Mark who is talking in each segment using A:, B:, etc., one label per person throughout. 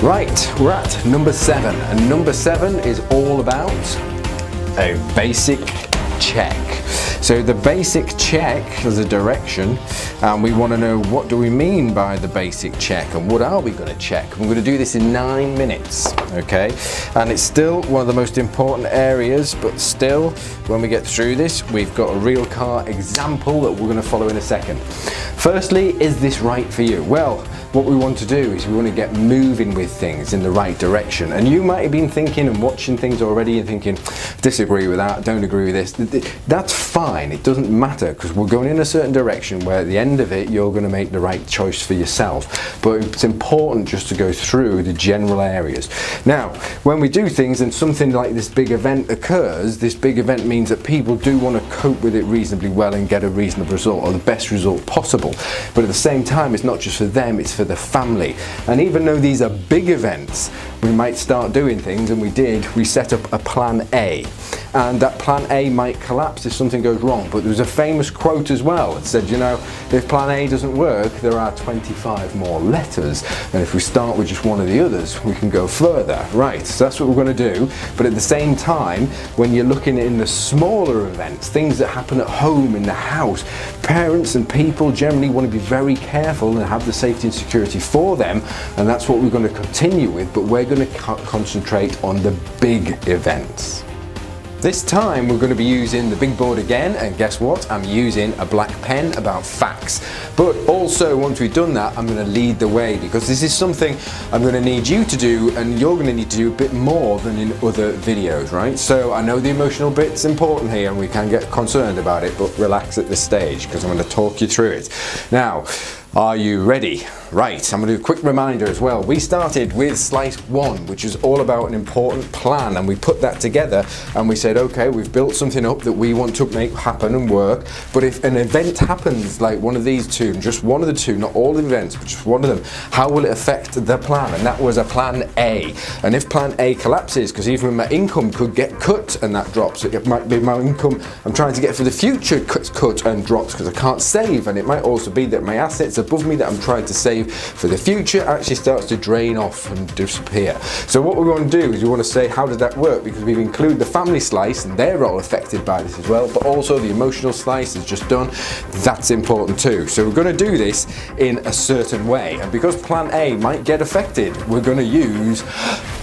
A: Right, we're at number 7, and number 7 is all about a basic check. So the basic check is a direction, and we want to know, what do we mean by the basic check and what are we going to check? We're going to do this in 9 minutes, okay? And it's still one of the most important areas, but still, when we get through this, we've got a real car example that we're going to follow in a second. Firstly, is this right for you? Well, what we want to do is we want to get moving with things in the right direction. And you might have been thinking and watching things already and thinking, disagree with that, don't agree with this. That's fine, it doesn't matter, because we're going in a certain direction where at the end of it, you're going to make the right choice for yourself. But it's important just to go through the general areas. Now, when we do things and something like this big event occurs, this big event means that people do want to cope with it reasonably well and get a reasonable result, or the best result possible. But at the same time, it's not just for them, it's for the family. And even though these are big events, we might start doing things, and we set up a plan A. And that plan A might collapse if something goes wrong. But there was a famous quote as well. It said, you know, if plan A doesn't work, there are 25 more letters. And if we start with just one of the others, we can go further. Right, so that's what we're going to do. But at the same time, when you're looking in the smaller events, things that happen at home, in the house, parents and people generally want to be very careful and have the safety and security for them. And that's what we're going to continue with, but we're going to concentrate on the big events. This time we're going to be using the big board again, and guess what? I'm using a black pen about facts. But also, once we've done that, I'm going to lead the way, because this is something I'm going to need you to do, and you're going to need to do a bit more than in other videos, right? So I know the emotional bit's important here and we can get concerned about it, but relax at this stage because I'm going to talk you through it. Now, are you ready? Right, I'm going to do a quick reminder as well. We started with slice 1, which is all about an important plan, and we put that together and we said, okay, we've built something up that we want to make happen and work, but if an event happens like one of these two, just one of the two, not all the events, but just one of them, how will it affect the plan? And that was a plan A. And if plan A collapses, because even my income could get cut and that drops, it might be my income I'm trying to get for the future cut and drops because I can't save, and it might also be that my assets above me that I'm trying to save for the future actually starts to drain off and disappear. So what we want to do is we want to say, how does that work? Because we've included the family slice and they're all affected by this as well, but also the emotional slice is just done. That's important too. So we're going to do this in a certain way, and because plan A might get affected, we're going to use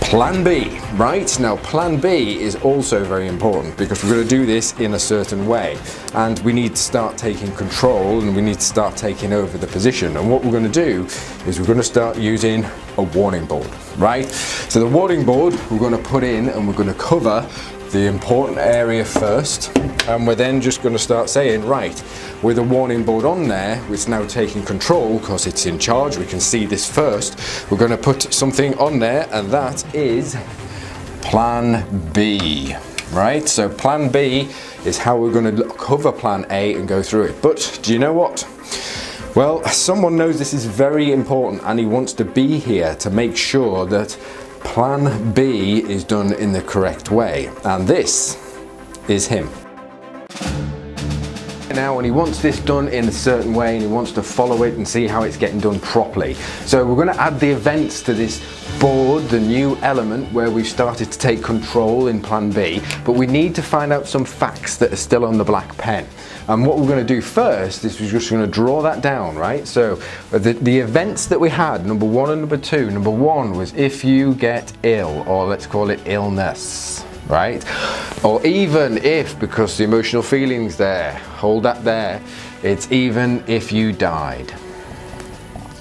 A: plan B, right? Now plan B is also very important because we're going to do this in a certain way, and we need to start taking control and we need to start taking over the position. And what we're going to do is we're going to start using a warning board, right? So the warning board we're going to put in, and we're going to cover the important area first, and we're then just going to start saying, right, with a warning board on there, it's now taking control because it's in charge, we can see this first, we're going to put something on there, and that is plan B, right? So plan B is how we're going to cover plan A and go through it. But do you know what? Well, someone knows this is very important, and he wants to be here to make sure that plan B is done in the correct way, and this is him. Now, and he wants this done in a certain way, and he wants to follow it and see how it's getting done properly. So we're going to add the events to this board, the new element where we've started to take control in plan B, but we need to find out some facts that are still on the black pen. And what we're going to do first is we're just going to draw that down, right? So the events that we had, number 1 and number 2. Number 1 was if you get ill, or let's call it illness, right? Or even if, because the emotional feelings there, hold that there, it's even if you died,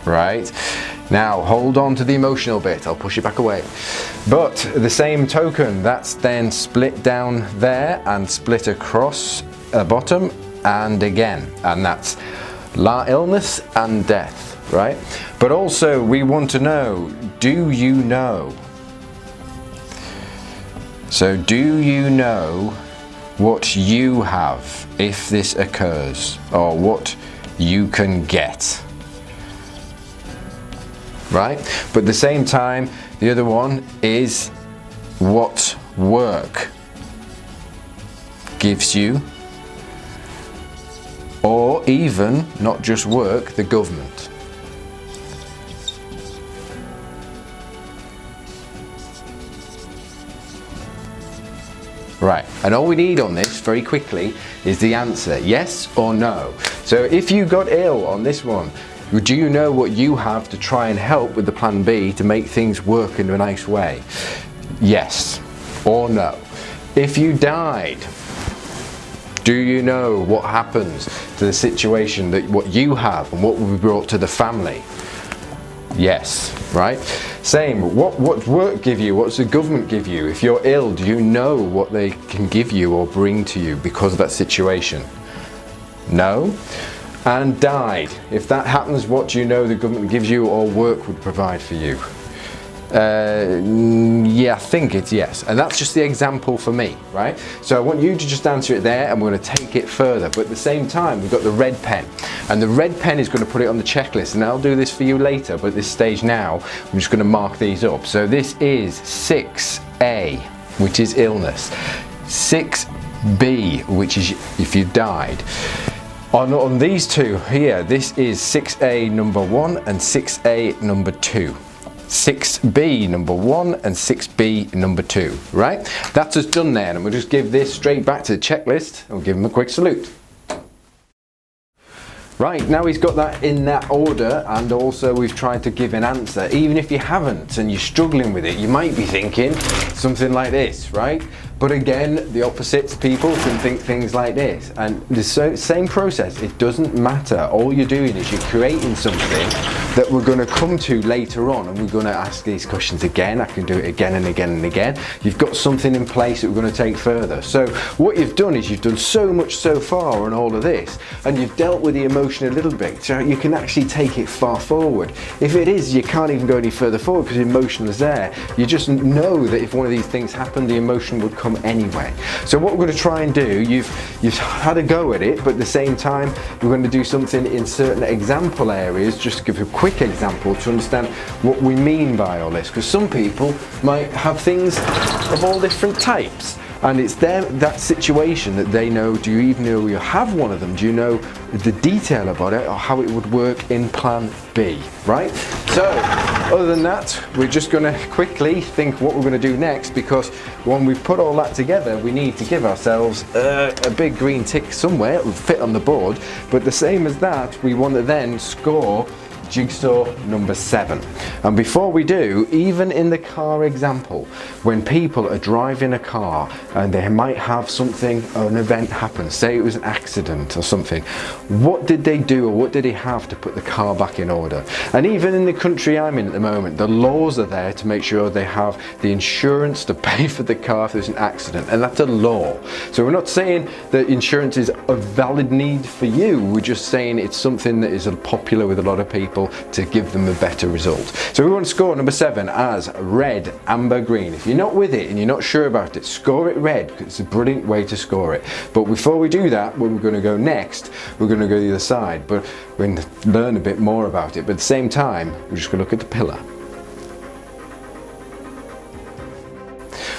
A: right? Now hold on to the emotional bit, I'll push it back away. But the same token, that's then split down there and split across the bottom and again, and that's illness and death, right? But also we want to know, do you know? So do you know what you have if this occurs, or what you can get? Right? But at the same time, the other one is what work gives you, or even, not just work, the government. And all we need on this very quickly is the answer, yes or no. So if you got ill on this one, do you know what you have to try and help with the plan B to make things work in a nice way? Yes or no. If you died, do you know what happens to the situation, that what you have and what will be brought to the family? Yes, right? Same, what work give you? What's the government give you? If you're ill, do you know what they can give you or bring to you because of that situation? No. And died. If that happens, what do you know the government gives you or work would provide for you? Yeah, I think it's yes. And that's just the example for me, right? So I want you to just answer it there, and we're going to take it further. But at the same time, we've got the red pen. And the red pen is going to put it on the checklist. And I'll do this for you later, but at this stage now, I'm just going to mark these up. So this is 6A, which is illness. 6B, which is if you died. On these two here, this is 6A number 1 and 6A number 2. 6B number 1 and 6B number 2, right? That's us done there, and we'll just give this straight back to the checklist and we'll give him a quick salute. Right, now he's got that in that order, and also we've tried to give an answer. Even if you haven't and you're struggling with it, you might be thinking something like this, right? But again, the opposite people can think things like this. And the same process, it doesn't matter. All you're doing is you're creating something that we're going to come to later on, and we're going to ask these questions again. I can do it again and again and again. You've got something in place that we're going to take further. So what you've done is you've done so much so far on all of this, and you've dealt with the emotion a little bit, so you can actually take it far forward. If it is, you can't even go any further forward because the emotion is there. You just know that if one of these things happened, the emotion would come anyway. So what we're going to try and do, you've had a go at it, but at the same time we're going to do something in certain example areas, just to give a quick example to understand what we mean by all this, because some people might have things of all different types, and it's that situation that they know. Do you even know you have one of them? Do you know the detail about it, or how it would work in plan B, right? So other than that, we're just going to quickly think what we're going to do next, because when we've put all that together, we need to give ourselves a big green tick somewhere. It will fit on the board, but the same as that, we want to then score jigsaw number 7. And before we do, even in the car example, when people are driving a car and they might have something, an event happen, say it was an accident or something, what did they do, or what did they have to put the car back in order? And even in the country I'm in at the moment, the laws are there to make sure they have the insurance to pay for the car if there's an accident, and that's a law. So we're not saying that insurance is a valid need for you, we're just saying it's something that is popular with a lot of people to give them a better result. So we want to score number 7 as red, amber, green. If you're not with it and you're not sure about it, score it red, because it's a brilliant way to score it. But before we do that, when we're going to go next, we're going to go the other side, but we're going to learn a bit more about it. But at the same time, we're just going to look at the pillar.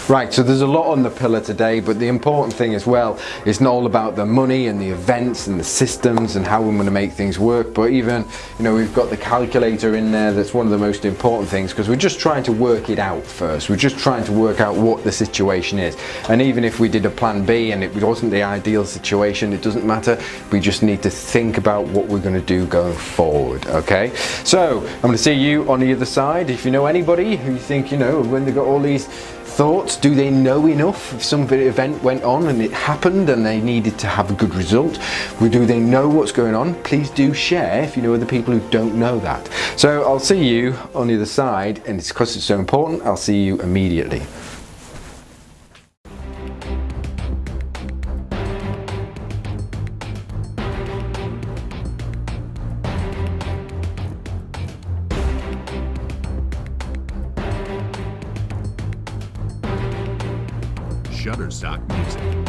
A: Right, so there's a lot on the pillar today, but the important thing as well is not all about the money and the events and the systems and how we're going to make things work, but even, we've got the calculator in there. That's one of the most important things, because we're just trying to work it out first. We're just trying to work out what the situation is. And even if we did a plan B and it wasn't the ideal situation, it doesn't matter. We just need to think about what we're going to do going forward, okay? So I'm going to see you on the other side. If you know anybody who you think, when they've got all these thoughts, do they know enough if some event went on and it happened and they needed to have a good result? Do they know what's going on? Please do share if you know other people who don't know that. So I'll see you on the other side, and it's because it's so important, I'll see you immediately.
B: Shutterstock Music.